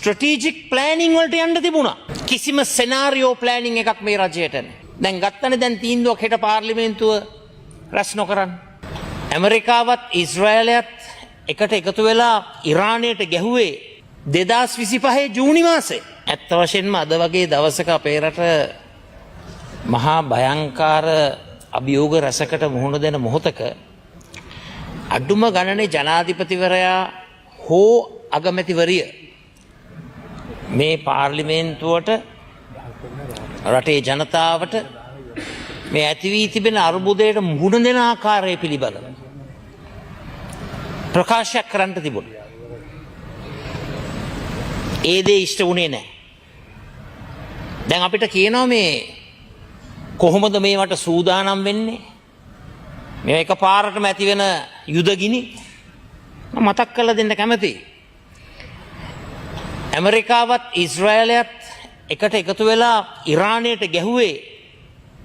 Strategic planning වලට යන්න තිබුණා. කිසිම සෙනාරියෝ ප්ලෑනිං එකක් මේ රජයට නැහැ. දැන් ගත්තනේ දැන් තීන්දුවක් හෙට පාර්ලිමේන්තුව රැස් නොකරන්න. ඇමරිකාවත් ඊශ්‍රායලයත් එකට එකතු වෙලා ඉරානයට ගැහුවේ 2025 ජූනි මාසේ. ඇත්ත වශයෙන්ම අද වගේ දවසක අපේ රට මහා භයංකාර අභියෝග රසකට මුහුණ දෙන මොහොතක අඩුම ගණනේ ජනාධිපතිවරයා හෝ අගමැතිවරිය මේ පාර්ලිමේන්තුවට රටේ ජනතාවට මේ ඇති වී තිබෙන අර්බුදයට මුහුණ දෙන ආකාරය පිළිබඳව ප්‍රකාශයක් කරන්න තිබුණා. ඒ දේ ඉෂ්ට වුණේ නැහැ. දැන් අපිට කියනවා මේ කොහොමද මේවට සූදානම් වෙන්නේ? මේ එකපාරටම ඇති වෙන යුදගිනි මතක් කරලා දෙන්න කැමතියි. ඇමරිකාවත් ඊශ්‍රායලයත් එකට එකතු වෙලා ඉරානයට ගැහුවේ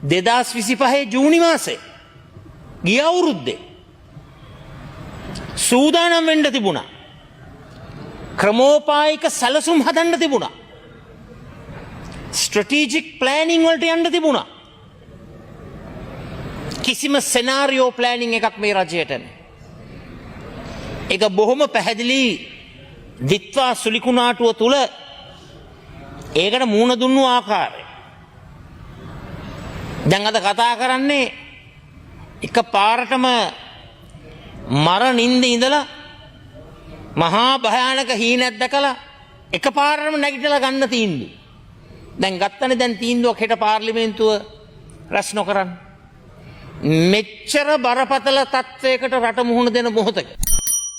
2025 ජූනි මාසේ. ගිය අවුරුද්දේ සූදානම් වෙන්න තිබුණා. ක්‍රමෝපායික සැලසුම් හදන්න තිබුණා. ස්ට්‍රැටජික් ප්ලෑනිං වලට යන්න තිබුණා. කිසිම සෙනාරියෝ ප්ලෑනිං එකක් මේ රජයට නැහැ. ඒක බොහොම පැහැදිලි දිත්වා සුලිකුණාටුව තුල ඒකට මූණ දුන්නු ආකාරය. දැන් අද කතා කරන්නේ එක පාරටම මර නින්ද ඉඳලා මහා භයානක හීනක් දැකලා එක පාරටම නැගිටලා ගන්න තීන්දුව. දැන් ගත්තනේ දැන් තීන්දුවක් හෙට පාර්ලිමේන්තුව රැස් නොකරන්න. මෙච්චර බරපතල තත්වයකට රට මුහුණ දෙන මොහොතක